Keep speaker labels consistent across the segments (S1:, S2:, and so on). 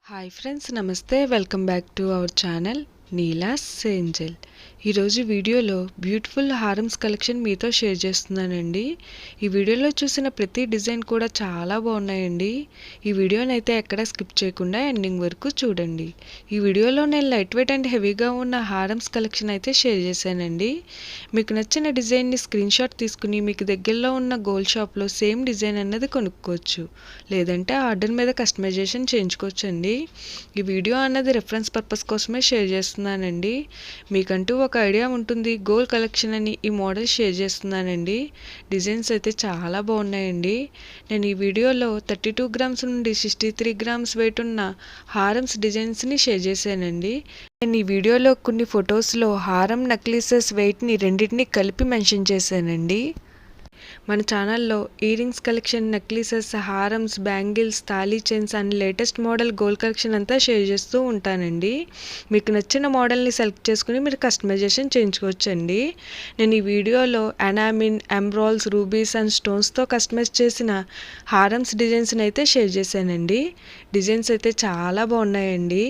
S1: Hi friends, నమస్తే. Welcome back to our channel Neela's Angel. ఈరోజు వీడియోలో బ్యూటిఫుల్ హారమ్స్ కలెక్షన్ మీతో షేర్ చేస్తున్నానండి. ఈ వీడియోలో చూసిన ప్రతి డిజైన్ కూడా చాలా బాగున్నాయండి. ఈ వీడియోని అయితే ఎక్కడ స్కిప్ చేయకుండా ఎండింగ్ వరకు చూడండి. ఈ వీడియోలో నేను లైట్ వెయిట్ అండ్ హెవీగా ఉన్న హారమ్స్ కలెక్షన్ అయితే షేర్ చేశానండి. మీకు నచ్చిన డిజైన్ని స్క్రీన్ షాట్ తీసుకుని మీకు దగ్గరలో ఉన్న గోల్డ్ షాప్లో సేమ్ డిజైన్ అన్నది కొనుక్కోవచ్చు, లేదంటే ఆర్డర్ మీద కస్టమైజేషన్ చేయించుకోవచ్చు అండి. ఈ వీడియో అన్నది రెఫరెన్స్ పర్పస్ కోసమే షేర్ చేస్తున్నానండి. మీకంటూ ఒక ఐడియా ఉంటుంది గోల్డ్ కలెక్షన్ అని ఈ మోడల్ షేర్ చేస్తున్నానండి. డిజైన్స్ అయితే చాలా బాగున్నాయండి. నేను ఈ వీడియోలో 32 గ్రామ్స్ నుండి 63 గ్రామ్స్ వెయిట్ ఉన్న హారమ్స్ డిజైన్స్ని షేర్ చేశానండి. నేను ఈ వీడియోలో కొన్ని ఫొటోస్లో హారం నెక్లెసెస్ వెయిట్ని రెండింటిని కలిపి మెన్షన్ చేశానండి. మన ఛానల్లో ఇయర్ రింగ్స్ కలెక్షన్, నెక్లెసెస్, హారమ్స్, బ్యాంగిల్స్, తాళీ chains and latest model gold collection అంతా షేర్ చేస్తూ ఉంటానండి. మీకు నచ్చిన మోడల్ని సెలెక్ట్ చేసుకుని మీరు కస్టమైజేషన్ చేయించుకోవచ్చండి. నేను ఈ వీడియోలో ఎనామిన్, ఎంబ్రాల్స్, రూబీస్ అండ్ స్టోన్స్తో కస్టమైజ్ చేసిన హారమ్స్ డిజైన్స్ని అయితే షేర్ చేశానండి. డిజైన్స్ అయితే చాలా బాగున్నాయండి.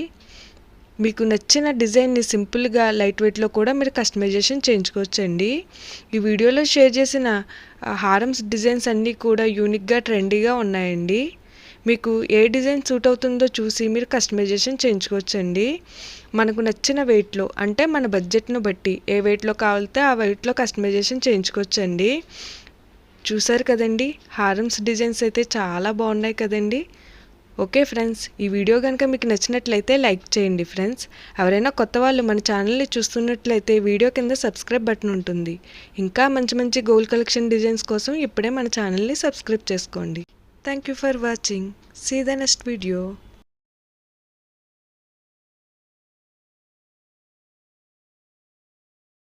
S1: మీకు నచ్చిన డిజైన్ని సింపుల్గా లైట్ వెయిట్లో కూడా మీరు కస్టమైజేషన్ చేయించుకోవచ్చండి. ఈ వీడియోలో షేర్ చేసిన హారమ్స్ డిజైన్స్ అన్నీ కూడా యూనిక్గా, ట్రెండీగా ఉన్నాయండి. మీకు ఏ డిజైన్ సూట్ అవుతుందో చూసి మీరు కస్టమైజేషన్ చేయించుకోవచ్చండి. మనకు నచ్చిన వెయిట్లో, అంటే మన బడ్జెట్ను బట్టి ఏ వెయిట్లో కావాలితే ఆ వెయిట్లో కస్టమైజేషన్ చేయించుకోవచ్చండి. చూసారు కదండి, హారమ్స్ డిజైన్స్ అయితే చాలా బాగున్నాయి కదండి. ఓకే ఫ్రెండ్స్, ఈ వీడియో కనుక మీకు నచ్చినట్లయితే లైక్ చేయండి ఫ్రెండ్స్. ఎవరైనా కొత్త వాళ్ళు మన ఛానల్ని చూస్తున్నట్లయితే వీడియో కింద సబ్స్క్రైబ్ బటన్ ఉంటుంది. ఇంకా మంచి మంచి గోల్డ్ కలెక్షన్ డిజైన్స్ కోసం ఇప్పుడే మన ఛానల్ని సబ్స్క్రైబ్ చేసుకోండి. Thank you for watching. See the next video.